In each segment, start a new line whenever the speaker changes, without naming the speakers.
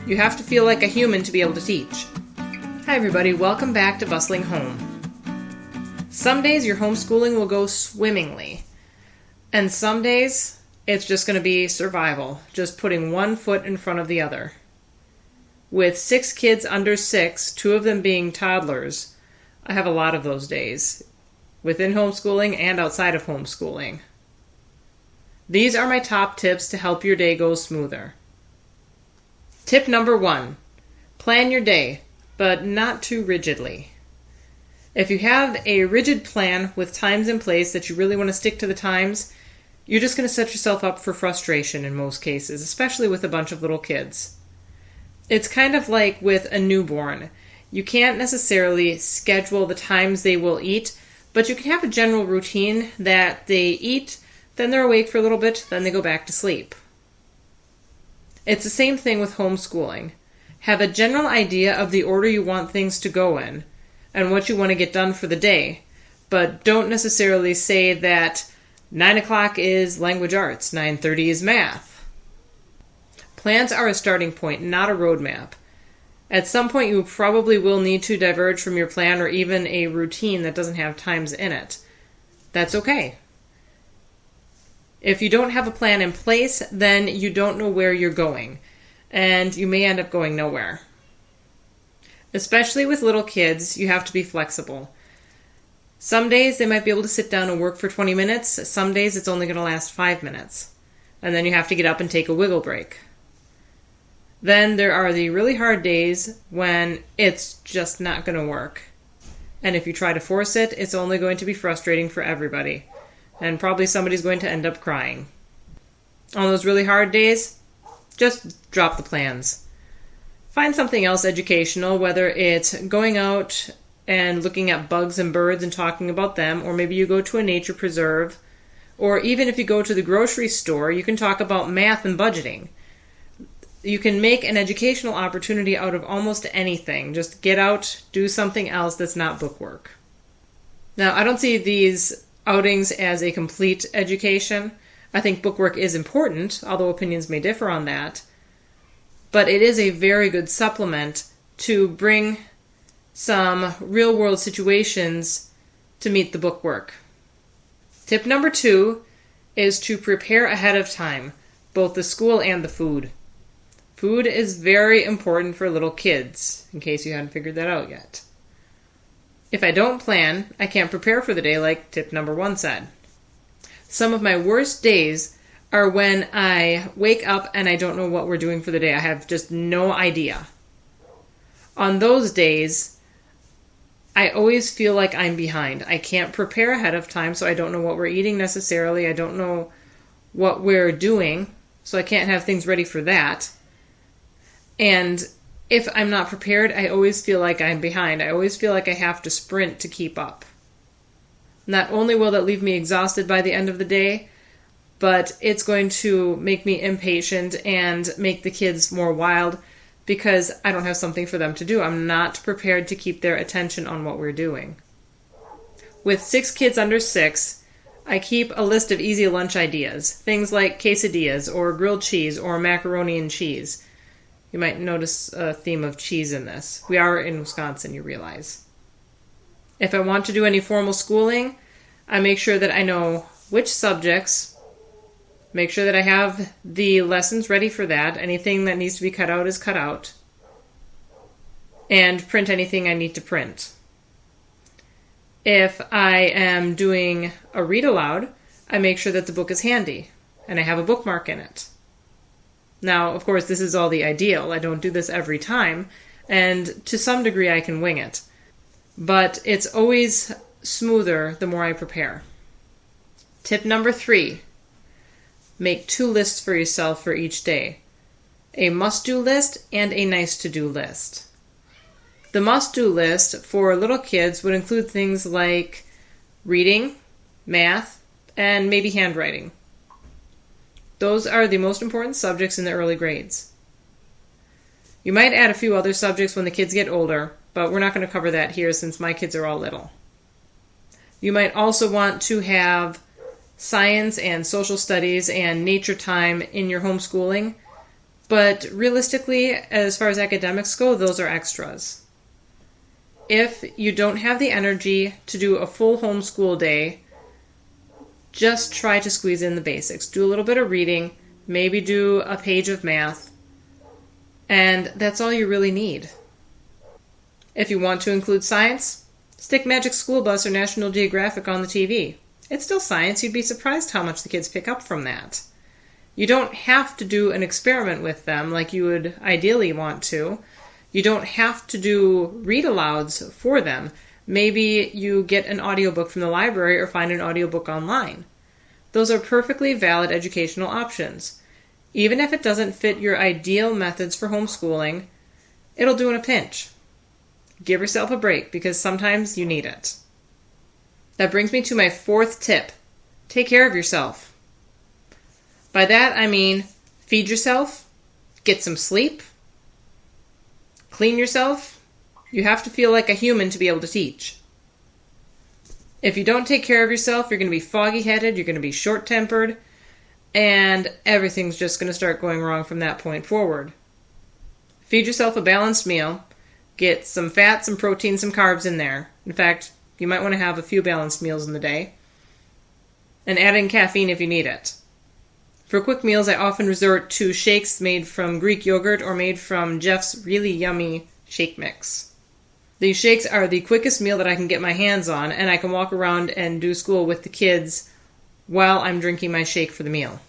You have to feel like a human to be able to teach. Hi everybody, welcome back to Bustling Home. Some days your homeschooling will go swimmingly, and some days it's just going to be survival, just putting one foot in front of the other. With 6 kids under 6, 2 of them being toddlers, I have a lot of those days, within homeschooling and outside of homeschooling. These are my top tips to help your day go smoother. Tip number 1, plan your day, but not too rigidly. If you have a rigid plan with times in place that you really want to stick to the times, you're just going to set yourself up for frustration in most cases, especially with a bunch of little kids. It's kind of like with a newborn. You can't necessarily schedule the times they will eat, but you can have a general routine that they eat, then they're awake for a little bit, then they go back to sleep. It's the same thing with homeschooling. Have a general idea of the order you want things to go in and what you want to get done for the day, but don't necessarily say that 9 o'clock is language arts, 9:30 is math. Plans are a starting point, not a roadmap. At some point you probably will need to diverge from your plan or even a routine that doesn't have times in it. That's okay. If you don't have a plan in place, then you don't know where you're going, and you may end up going nowhere. Especially with little kids, you have to be flexible. Some days they might be able to sit down and work for 20 minutes. Some days it's only going to last 5 minutes. And then you have to get up and take a wiggle break. Then there are the really hard days when it's just not going to work. And if you try to force it, it's only going to be frustrating for everybody. And probably somebody's going to end up crying. On those really hard days, just drop the plans. Find something else educational, whether it's going out and looking at bugs and birds and talking about them, or maybe you go to a nature preserve, or even if you go to the grocery store, you can talk about math and budgeting. You can make an educational opportunity out of almost anything. Just get out, do something else that's not bookwork. Now, I don't see these outings as a complete education. I think bookwork is important, although opinions may differ on that. But it is a very good supplement to bring some real-world situations to meet the bookwork. Tip number 2 is to prepare ahead of time, both the school and the food. Food is very important for little kids, in case you hadn't figured that out yet. If I don't plan, I can't prepare for the day like tip number 1 said. Some of my worst days are when I wake up and I don't know what we're doing for the day. I have just no idea. On those days, I always feel like I'm behind. I can't prepare ahead of time, so I don't know what we're eating necessarily. I don't know what we're doing, so I can't have things ready for that. And if I'm not prepared, I always feel like I'm behind. I always feel like I have to sprint to keep up. Not only will that leave me exhausted by the end of the day, but it's going to make me impatient and make the kids more wild because I don't have something for them to do. I'm not prepared to keep their attention on what we're doing. With 6 kids under 6, I keep a list of easy lunch ideas. Things like quesadillas or grilled cheese or macaroni and cheese. You might notice a theme of cheese in this. We are in Wisconsin, you realize. If I want to do any formal schooling, I make sure that I know which subjects, make sure that I have the lessons ready for that. Anything that needs to be cut out is cut out. And print anything I need to print. If I am doing a read aloud, I make sure that the book is handy and I have a bookmark in it. Now, of course, this is all the ideal. I don't do this every time, and to some degree I can wing it. But it's always smoother the more I prepare. Tip number 3, make 2 lists for yourself for each day. A must-do list and a nice-to-do list. The must-do list for little kids would include things like reading, math, and maybe handwriting. Those are the most important subjects in the early grades. You might add a few other subjects when the kids get older, but we're not going to cover that here since my kids are all little. You might also want to have science and social studies and nature time in your homeschooling But realistically, as far as academics go, those are extras. If you don't have the energy to do a full homeschool day, just try to squeeze in the basics. Do a little bit of reading, maybe do a page of math, and that's all you really need. If you want to include science, stick Magic School Bus or National Geographic on the TV. It's still science. You'd be surprised how much the kids pick up from that. You don't have to do an experiment with them like you would ideally want to. You don't have to do read-alouds for them. Maybe you get an audiobook from the library or find an audiobook online. Those are perfectly valid educational options. Even if it doesn't fit your ideal methods for homeschooling, it'll do in a pinch. Give yourself a break because sometimes you need it. That brings me to my fourth tip. Take care of yourself. By that I mean feed yourself, get some sleep, clean yourself. You have to feel like a human to be able to teach. If you don't take care of yourself, you're going to be foggy-headed, you're going to be short-tempered, and everything's just going to start going wrong from that point forward. Feed yourself a balanced meal. Get some fat, some protein, some carbs in there. In fact, you might want to have a few balanced meals in the day. And add in caffeine if you need it. For quick meals, I often resort to shakes made from Greek yogurt or made from Jeff's really yummy shake mix. These shakes are the quickest meal that I can get my hands on, and I can walk around and do school with the kids while I'm drinking my shake for the meal.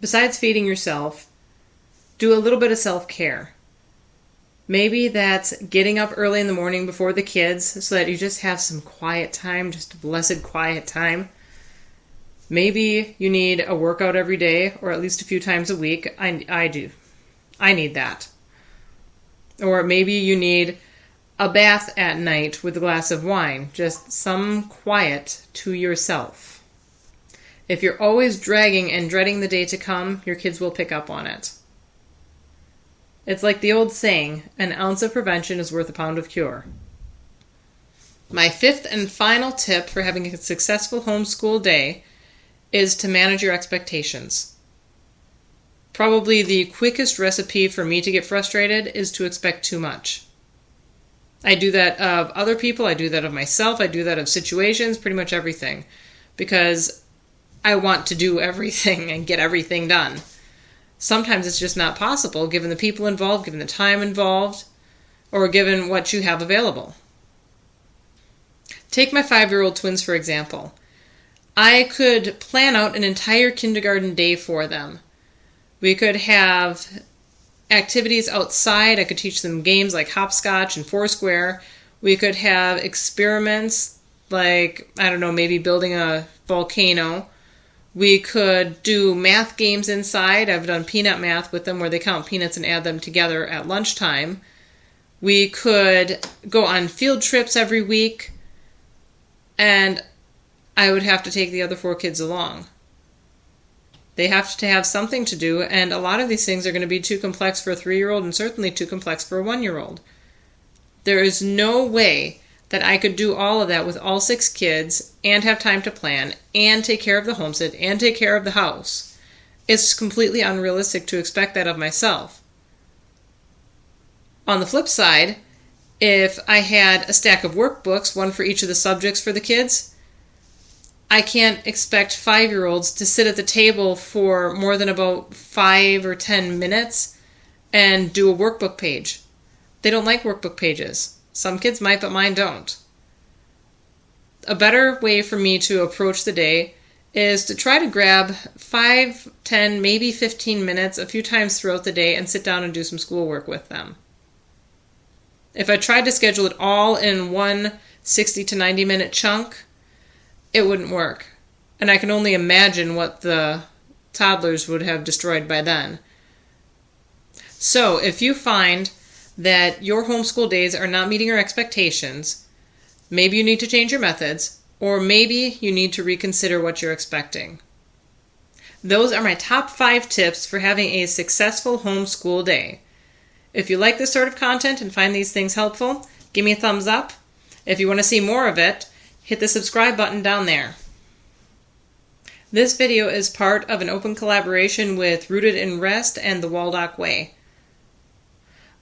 Besides feeding yourself, do a little bit of self-care. Maybe that's getting up early in the morning before the kids so that you just have some quiet time, just a blessed quiet time. Maybe you need a workout every day or at least a few times a week. I do. I need that. Or maybe you need a bath at night with a glass of wine. Just some quiet to yourself. If you're always dragging and dreading the day to come, your kids will pick up on it. It's like the old saying, an ounce of prevention is worth a pound of cure. My fifth and final tip for having a successful homeschool day is to manage your expectations. Probably the quickest recipe for me to get frustrated is to expect too much. I do that of other people, I do that of myself, I do that of situations, pretty much everything. Because I want to do everything and get everything done. Sometimes it's just not possible given the people involved, given the time involved, or given what you have available. Take my 5-year-old twins for example. I could plan out an entire kindergarten day for them. We could have activities outside. I could teach them games like hopscotch and foursquare. We could have experiments like, maybe building a volcano. We could do math games inside. I've done peanut math with them where they count peanuts and add them together at lunchtime. We could go on field trips every week. And I would have to take the other 4 kids along. They have to have something to do, and a lot of these things are going to be too complex for a 3-year-old and certainly too complex for a 1-year-old. There is no way that I could do all of that with all 6 kids and have time to plan and take care of the homestead and take care of the house. It's completely unrealistic to expect that of myself. On the flip side, if I had a stack of workbooks, one for each of the subjects for the kids, I can't expect 5-year-olds to sit at the table for more than about 5 or 10 minutes and do a workbook page. They don't like workbook pages. Some kids might, but mine don't. A better way for me to approach the day is to try to grab 5, 10, maybe 15 minutes a few times throughout the day and sit down and do some schoolwork with them. If I tried to schedule it all in one 60 to 90 minute chunk, it wouldn't work. And I can only imagine what the toddlers would have destroyed by then. So if you find that your homeschool days are not meeting your expectations, maybe you need to change your methods, or maybe you need to reconsider what you're expecting. Those are my top 5 tips for having a successful homeschool day. If you like this sort of content and find these things helpful, give me a thumbs up. If you want to see more of it, hit the subscribe button down there. This video is part of an open collaboration with Rooted in Rest and the Waldock Way.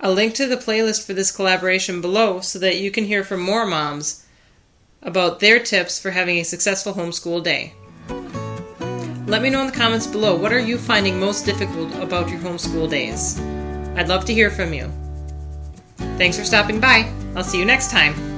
I'll link to the playlist for this collaboration below so that you can hear from more moms about their tips for having a successful homeschool day. Let me know in the comments below, what are you finding most difficult about your homeschool days? I'd love to hear from you. Thanks for stopping by. I'll see you next time.